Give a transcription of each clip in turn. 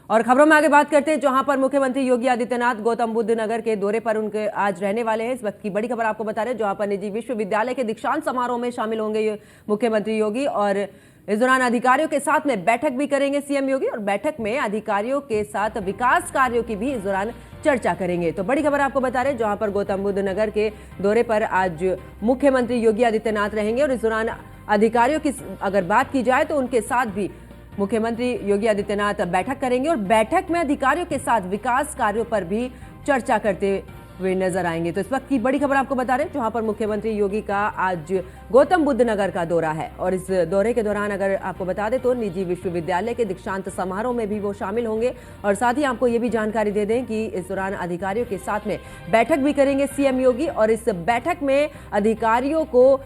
और खबरों में आगे बात करते हैं, जहां पर मुख्यमंत्री योगी आदित्यनाथ गौतम बुद्ध नगर के दौरे पर उनके आज रहने वाले हैं। इस वक्त की बड़ी खबर आपको बता रहे हैं, जहां पर निजी विश्वविद्यालय के दीक्षांत समारोह में शामिल होंगे ये मुख्यमंत्री योगी और इस दौरान अधिकारियों के साथ में बैठक भी करेंगे सीएम योगी और बैठक में अधिकारियों के साथ विकास कार्यों की भी इस दौरान चर्चा करेंगे। तो बड़ी खबर आपको बता रहे हैं, जहां पर गौतम बुद्ध नगर के दौरे पर आज मुख्यमंत्री योगी आदित्यनाथ रहेंगे और इस दौरान अधिकारियों की अगर बात की जाए तो उनके साथ भी मुख्यमंत्री योगी आदित्यनाथ बैठक करेंगे और बैठक में अधिकारियों के साथ विकास कार्यों पर भी चर्चा करते हुए नजर आएंगे। तो इस वक्त की बड़ी खबर आपको बता रहे हैं, जहां पर मुख्यमंत्री योगी का आज गौतम बुद्ध नगर का दौरा है और इस दौरे के दौरान अगर आपको बता दें तो निजी विश्वविद्यालय के दीक्षांत समारोह में भी वो शामिल होंगे और साथ ही आपको ये भी जानकारी दे दें कि इस दौरान अधिकारियों के साथ में बैठक भी करेंगे सीएम योगी और इस बैठक में अधिकारियों को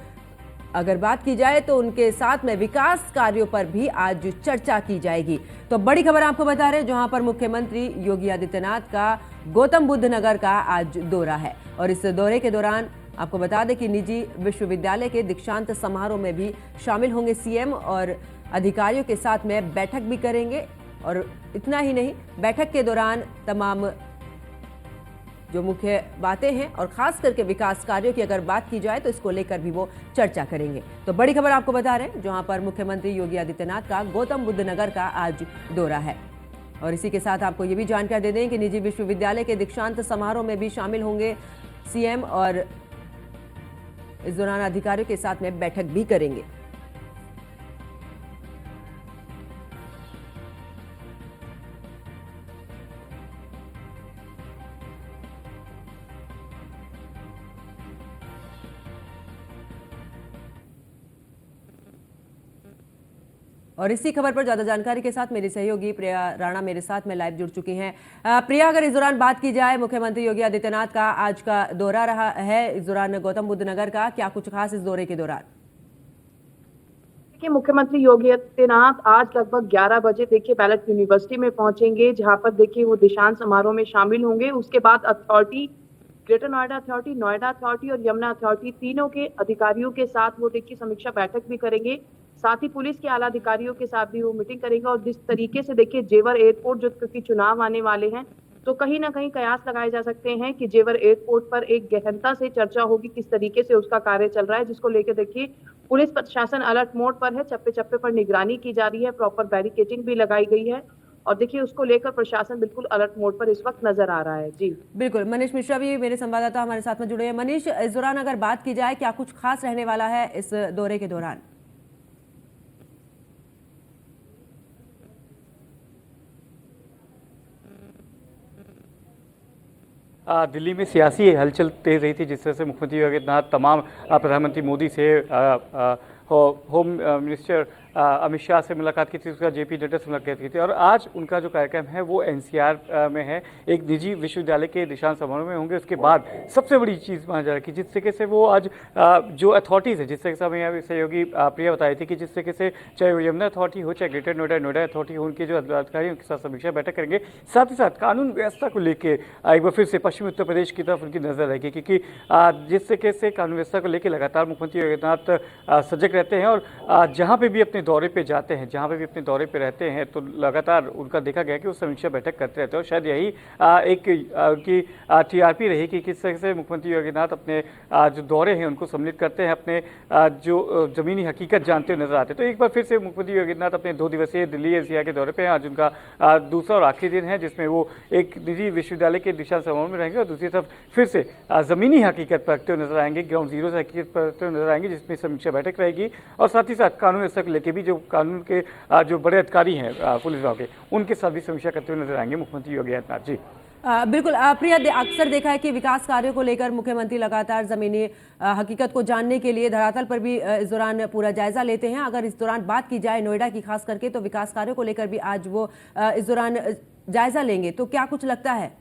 अगर बात की जाए तो उनके साथ में विकास कार्यों पर भी आज चर्चा की जाएगी। तो बड़ी खबर आपको बता रहे हैं, जहां पर मुख्यमंत्री योगी आदित्यनाथ का गौतम बुद्ध नगर का आज दौरा है और इस दौरे के दौरान आपको बता दें कि निजी विश्वविद्यालय के दीक्षांत समारोह में भी शामिल होंगे सीएम और अधिकारियों के साथ में बैठक भी करेंगे। और इतना ही नहीं, बैठक के दौरान तमाम जो मुख्य बातें हैं और खास करके विकास कार्यों की अगर बात की जाए तो इसको लेकर भी वो चर्चा करेंगे। तो बड़ी खबर आपको बता रहे हैं, जहां पर मुख्यमंत्री योगी आदित्यनाथ का गौतम बुद्ध नगर का आज दौरा है और इसी के साथ आपको ये भी जानकारी दे दें कि निजी विश्वविद्यालय के दीक्षांत समारोह में भी शामिल होंगे सीएम और इस दौरान अधिकारियों के साथ में बैठक भी करेंगे। और इसी खबर पर ज्यादा जानकारी के साथ मेरी सहयोगी प्रिया राणा मेरे साथ में लाइव जुड़ चुकी हैं। प्रिया, अगर इस दौरान बात की जाए, मुख्यमंत्री योगी आदित्यनाथ का आज का दौरा रहा है इस दौरान गौतम बुद्ध नगर का, क्या कुछ खास इस दौरे के दौरान? देखिए, मुख्यमंत्री योगी आदित्यनाथ आज लगभग 11 बजे देखिए बैलेट यूनिवर्सिटी में पहुंचेंगे, जहां पर देखिए वो दीक्षांत समारोह में शामिल होंगे। उसके बाद authority, greater Noida authority, Noida authority और यमुना अथॉरिटी तीनों के अधिकारियों के साथ वो देखिए समीक्षा बैठक भी करेंगे। साथ ही पुलिस के आला अधिकारियों के साथ भी वो मीटिंग करेंगे और जिस तरीके से देखिए जेवर एयरपोर्ट, जो क्योंकि चुनाव आने वाले हैं तो कहीं ना कहीं कयास लगाए जा सकते हैं कि जेवर एयरपोर्ट पर एक गहनता से चर्चा होगी, किस तरीके से उसका कार्य चल रहा है, जिसको लेकर देखिए पुलिस प्रशासन अलर्ट मोड पर है। चप्पे चप्पे पर निगरानी की जा रही है, प्रॉपर बैरिकेडिंग भी लगाई गई है और देखिए उसको लेकर प्रशासन बिल्कुल अलर्ट मोड पर इस वक्त नजर आ रहा है। जी बिल्कुल, मनीष मिश्रा भी मेरे संवाददाता हमारे साथ में जुड़े हैं। मनीष, इस दौरान अगर बात की जाए, क्या कुछ खास रहने वाला है इस दौरे के दौरान? दिल्ली में सियासी हलचल तेज रही थी, जिस तरह से मुख्यमंत्री योगी आदित्यनाथ तमाम प्रधानमंत्री मोदी से होम मिनिस्टर अमित शाह से मुलाकात की थी, उसका जेपी नड्डा से मुलाकात की थी और आज उनका जो कार्यक्रम है वो एनसीआर में है, एक निजी विश्वविद्यालय के दीक्षांत समारोह में होंगे। उसके बाद सबसे बड़ी चीज़ माना जा रहा है कि जिस तरीके से वो आज जो अथॉरिटीज़ है, जिस तरीके से हमें सहयोगी प्रिया बताई थी कि जिस तरीके से चाहे यमुना अथॉरिटी हो, चाहे ग्रेटर नोएडा अथॉरिटी हो, उनके जो अधिकारी उनके साथ समीक्षा बैठक करेंगे। साथ ही साथ कानून व्यवस्था को लेकर एक बार फिर से पश्चिमी उत्तर प्रदेश की तरफ उनकी नजर रहेगी, क्योंकि जिस तरीके से कानून व्यवस्था को लेकर लगातार मुख्यमंत्री योगी आदित्यनाथ सजग रहते हैं और जहाँ पे भी अपने दौरे पे जाते हैं, जहाँ पे भी अपने दौरे पे रहते हैं, तो लगातार उनका देखा गया कि वो समीक्षा बैठक करते रहते हैं और शायद यही एक उनकी टीआरपी रही कि किस तरह से मुख्यमंत्री योगी आदित्यनाथ अपने जो दौरे हैं उनको सम्मिलित करते हैं, अपने जो ज़मीनी हकीकत जानते हुए नजर आते हैं। तो एक बार फिर से मुख्यमंत्री योगी आदित्यनाथ अपने 2 दिवसीय दिल्ली एनसीआर के दौरे पर हैं। आज उनका दूसरा और आखिरी दिन है, जिसमें वो एक निजी विश्वविद्यालय के दीक्षांत समारोह में रहेंगे और दूसरी तरफ फिर से ज़मीनी हकीकत पर रखते हुए नजर आएंगे, ग्राउंड जीरो से हकीकत पर रखते हुए नजर आएंगे, जिसमें समीक्षा बैठक रहेगी और साथ ही साथ कानून व्यवस्था को लेकर भी जो कानून के जो बड़े अधिकारी हैं पुलिस विभाग के, उनके साथ भी समीक्षा करते हुए नजर आएंगे मुख्यमंत्री योगी आदित्यनाथ जी। बिल्कुल प्रिया, अक्सर देखा है कि विकास कार्यों को लेकर मुख्यमंत्री लगातार जमीनी हकीकत को जानने के लिए धरातल पर भी इस दौरान पूरा जायजा लेते हैं। अगर इस दौरान बात की जाए नोएडा की खास करके, तो विकास कार्यों को लेकर भी आज वो इस दौरान जायजा लेंगे, तो क्या कुछ लगता है?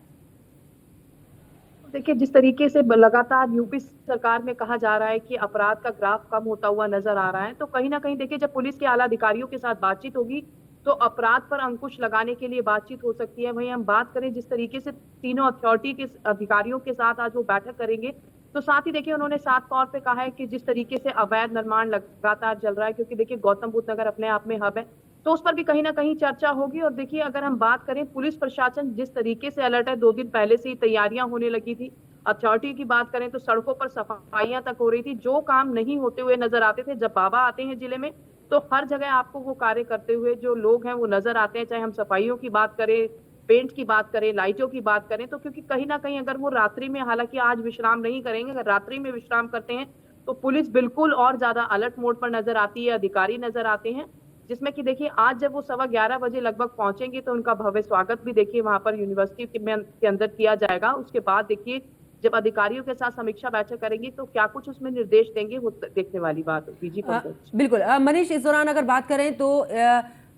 देखिए, जिस तरीके से लगातार यूपी सरकार में कहा जा रहा है कि अपराध का ग्राफ कम होता हुआ नजर आ रहा है, तो कहीं ना कहीं देखिए जब पुलिस के आला अधिकारियों के साथ बातचीत होगी तो अपराध पर अंकुश लगाने के लिए बातचीत हो सकती है। वहीं हम बात करें जिस तरीके से तीनों अथॉरिटी के अधिकारियों के साथ आज वो बैठक करेंगे, तो साथ ही देखिए उन्होंने साफ तौर पे कहा है कि जिस तरीके से अवैध निर्माण लगातार चल रहा है, क्योंकि देखिए गौतम बुद्ध नगर अपने आप में हब है, तो उस पर भी कहीं ना कहीं चर्चा होगी। और देखिए, अगर हम बात करें, पुलिस प्रशासन जिस तरीके से अलर्ट है, 2 दिन पहले से ही तैयारियां होने लगी थी। अथॉरिटी की बात करें तो सड़कों पर सफाइयां तक हो रही थी, जो काम नहीं होते हुए नजर आते थे। जब बाबा आते हैं जिले में, तो हर जगह आपको वो कार्य करते हुए जो लोग हैं वो नजर आते हैं, चाहे हम सफाइयों की बात करें, पेंट की बात करें, लाइटों की बात करें। तो क्योंकि कहीं ना कहीं अगर वो रात्रि में, हालांकि आज विश्राम नहीं करेंगे, अगर रात्रि में विश्राम करते हैं तो पुलिस बिल्कुल और ज्यादा अलर्ट मोड पर नजर आती है, अधिकारी नजर आते हैं। जिसमें कि देखिए, आज जब वो 11:15 बजे लगभग पहुंचेंगे तो उनका भव्य स्वागत भी देखिए वहां पर यूनिवर्सिटी के अंदर किया जाएगा। उसके बाद देखिए, जब अधिकारियों के साथ समीक्षा बैठक करेंगे तो क्या कुछ उसमें निर्देश देंगे, वो देखने वाली बात होगी। जी पंकज। बिल्कुल मनीष, इस दौरान अगर बात करें तो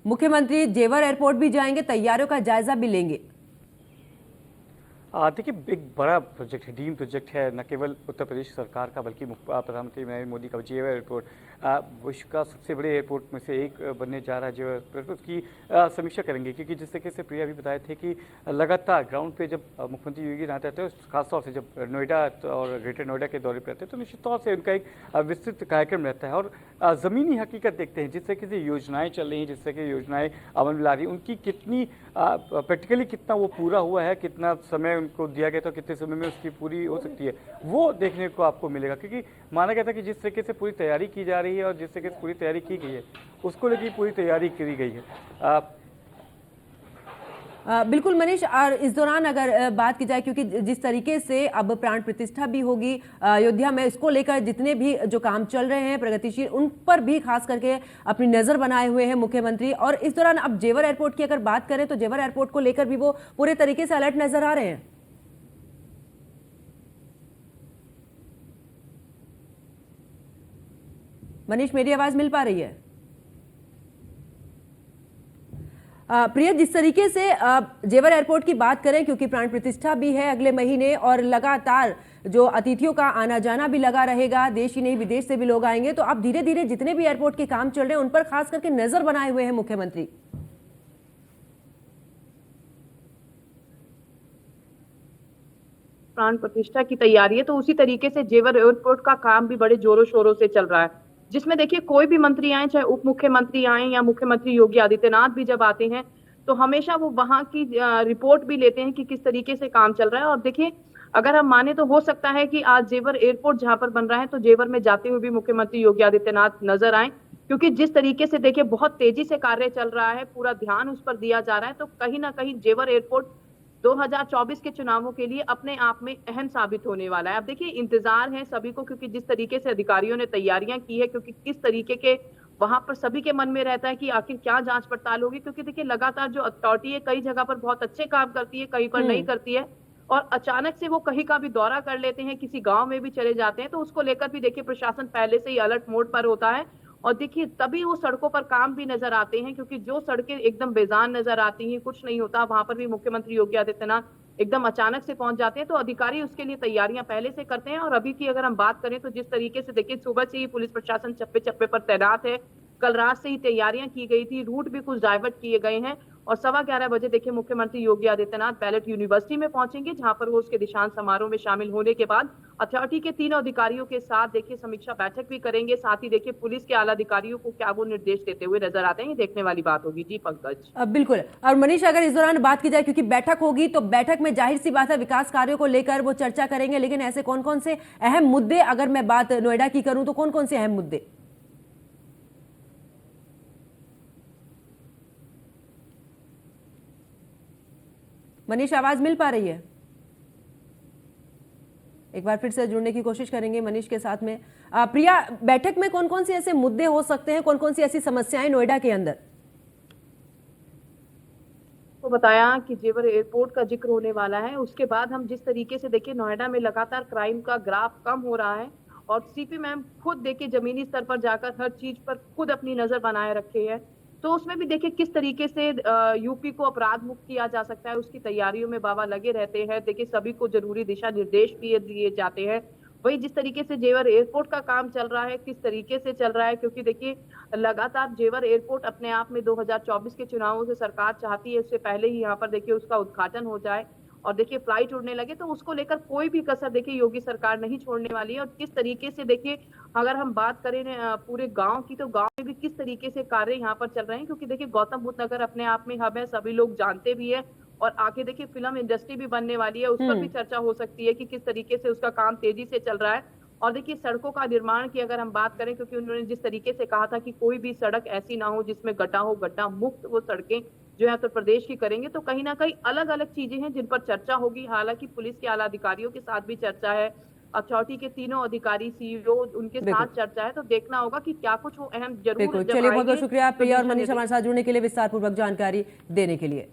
मुख्यमंत्री जेवर एयरपोर्ट भी जाएंगे, तैयारियों का जायजा भी लेंगे। देखिए, एक बड़ा प्रोजेक्ट है, ड्रीम प्रोजेक्ट है, न केवल उत्तर प्रदेश सरकार का बल्कि प्रधानमंत्री नरेंद्र मोदी का जेवर एयरपोर्ट विश्व का सबसे बड़े एयरपोर्ट में से एक बनने जा रहा है। जेवर एयरपोर्ट उसकी समीक्षा करेंगे, क्योंकि जिस तरीके से प्रिया भी बताए थे कि लगातार ग्राउंड पे जब मुख्यमंत्री योगी आते हैं, खासतौर से जब नोएडा और ग्रेटर नोएडा के दौरे पर आते हैं, तो निश्चित तौर से उनका एक विस्तृत कार्यक्रम रहता है और ज़मीनी हकीकत देखते हैं, जिस तरीके से योजनाएँ चल रही हैं, जिस तरह की योजनाएँ अमल में ला रही हैं, उनकी कितनी प्रैक्टिकली कितना वो पूरा हुआ है, कितना समय उनको दिया गया, तो कितने समय में उसकी पूरी हो सकती है, वो देखने को आपको मिलेगा। क्योंकि माना गया था कि जिस तरीके से पूरी तैयारी की जा रही है और जिस तरीके से पूरी तैयारी की गई है, उसको लेकर पूरी तैयारी की गई है। बिल्कुल मनीष, और इस दौरान अगर बात की जाए, क्योंकि जिस तरीके से अब प्राण प्रतिष्ठा भी होगी अयोध्या में, इसको लेकर जितने भी जो काम चल रहे हैं प्रगतिशील, उन पर भी खास करके अपनी नजर बनाए हुए हैं मुख्यमंत्री। और इस दौरान अब जेवर एयरपोर्ट की अगर बात करें तो जेवर एयरपोर्ट को लेकर भी वो पूरे तरीके से अलर्ट नजर आ रहे हैं। मनीष, मेरी आवाज मिल पा रही है? प्रिया, जिस तरीके से जेवर एयरपोर्ट की बात करें, क्योंकि प्राण प्रतिष्ठा भी है अगले महीने और लगातार जो अतिथियों का आना जाना भी लगा रहेगा, देश ही नहीं विदेश से भी लोग आएंगे, तो अब धीरे धीरे जितने भी एयरपोर्ट के काम चल रहे हैं उन पर खास करके नजर बनाए हुए हैं मुख्यमंत्री। प्राण प्रतिष्ठा की तैयारी है, तो उसी तरीके से जेवर एयरपोर्ट का काम भी बड़े जोरों शोरों से चल रहा है। जिसमें देखिए, कोई भी मंत्री आए, चाहे उप मुख्यमंत्री आए या मुख्यमंत्री योगी आदित्यनाथ भी जब आते हैं, तो हमेशा वो वहां की रिपोर्ट भी लेते हैं कि किस तरीके से काम चल रहा है। और देखिए, अगर हम माने तो हो सकता है कि आज जेवर एयरपोर्ट जहां पर बन रहा है, तो जेवर में जाते हुए भी मुख्यमंत्री योगी आदित्यनाथ नजर आए, क्योंकि जिस तरीके से देखिए बहुत तेजी से कार्य चल रहा है, पूरा ध्यान उस पर दिया जा रहा है। तो कहीं ना कहीं जेवर एयरपोर्ट 2024 के चुनावों के लिए अपने आप में अहम साबित होने वाला है। अब देखिए, इंतजार है सभी को, क्योंकि जिस तरीके से अधिकारियों ने तैयारियां की है, क्योंकि किस तरीके के वहां पर सभी के मन में रहता है कि आखिर क्या जांच पड़ताल होगी। क्योंकि देखिए, लगातार जो अथॉरिटी है कई जगह पर बहुत अच्छे काम करती है, कहीं पर नहीं करती है, और अचानक से वो कहीं का भी दौरा कर लेते हैं, किसी गांव में भी चले जाते हैं, तो उसको लेकर भी देखिए प्रशासन पहले से ही अलर्ट मोड पर होता है। और देखिए, तभी वो सड़कों पर काम भी नजर आते हैं, क्योंकि जो सड़कें एकदम बेजान नजर आती हैं, कुछ नहीं होता, वहां पर भी मुख्यमंत्री योगी आदित्यनाथ एकदम अचानक से पहुंच जाते हैं। तो अधिकारी उसके लिए तैयारियां पहले से करते हैं। और अभी की अगर हम बात करें तो जिस तरीके से देखिए, सुबह से ही पुलिस प्रशासन चप्पे चप्पे पर तैनात है, कल रात से ही तैयारियां की गई थी, रूट भी कुछ डाइवर्ट किए गए हैं। और 11:15 बजे देखिए मुख्यमंत्री योगी आदित्यनाथ बैलेट यूनिवर्सिटी में पहुंचेंगे, जहां पर वो उसके दीक्षांत समारोह में शामिल होने के बाद अथॉरिटी के तीनों अधिकारियों के साथ देखिए समीक्षा बैठक भी करेंगे। साथ ही देखिए पुलिस के आला अधिकारियों को क्या वो निर्देश देते हुए नजर आते हैं, ये देखने वाली बात होगी। जी पंकज। बिल्कुल। और मनीष, अगर इस दौरान बात की जाए, क्योंकि बैठक होगी तो बैठक में जाहिर सी बात है विकास कार्यों को लेकर वो चर्चा करेंगे, लेकिन ऐसे कौन कौन से अहम मुद्दे, अगर मैं बात नोएडा की करूं तो कौन कौन से अहम मुद्दे? मनीष, आवाज मिल पा रही है? एक बार फिर से जुड़ने की कोशिश करेंगे मनीष के साथ में। प्रिया, बैठक में कौन कौन से ऐसे मुद्दे हो सकते हैं, कौन कौन सी ऐसी समस्याएं नोएडा के अंदर? तो बताया कि जेवर एयरपोर्ट का जिक्र होने वाला है। उसके बाद हम जिस तरीके से देखिए, नोएडा में लगातार क्राइम का ग्राफ कम हो रहा है, और सीपी मैम खुद देखिए जमीनी स्तर पर जाकर हर चीज पर खुद अपनी नजर बनाए रखे है। तो उसमें भी देखिए किस तरीके से यूपी को अपराध मुक्त किया जा सकता है, उसकी तैयारियों में बाबा लगे रहते हैं। देखिए, सभी को जरूरी दिशा निर्देश भी दिए जाते हैं। वही जिस तरीके से जेवर एयरपोर्ट का काम चल रहा है, किस तरीके से चल रहा है, क्योंकि देखिए लगातार जेवर एयरपोर्ट अपने आप में 2024 के चुनावों से सरकार चाहती है उससे पहले ही यहाँ पर देखिए उसका उद्घाटन हो जाए। और देखिए फ्लाइट उड़ने लगे, तो उसको लेकर कोई भी कसर देखिए योगी सरकार नहीं छोड़ने वाली है। और किस तरीके से देखिए अगर हम बात करें पूरे गांव की, तो गांव में भी किस तरीके से कार्य यहाँ पर चल रहे हैं, क्योंकि देखिए गौतम बुद्ध नगर अपने आप में हब है, सभी लोग जानते भी है। और आगे देखिए फिल्म इंडस्ट्री भी बनने वाली है, उस पर भी चर्चा हो सकती है कि किस तरीके से उसका काम तेजी से चल रहा है। और देखिए सड़कों का निर्माण की अगर हम बात करें, क्योंकि उन्होंने जिस तरीके से कहा था कि कोई भी सड़क ऐसी ना हो जिसमें गड्ढा हो, गड्ढा मुक्त वो सड़कें जो है उत्तर प्रदेश की करेंगे, तो कहीं ना कहीं अलग अलग चीजें हैं जिन पर चर्चा होगी। हालांकि पुलिस के आला अधिकारियों के साथ भी चर्चा है, अथॉरिटी के तीनों अधिकारी, सीईओ, उनके बिल्कुल साथ चर्चा है। तो देखना होगा कि क्या कुछ वो अहम जरूर बिल्कुल। जब चलिए, बहुत बहुत आएंगे शुक्रिया तो प्रिया और दिशा मनीष हमारे साथ जुड़ने के लिए, विस्तारपूर्वक जानकारी देने के लिए।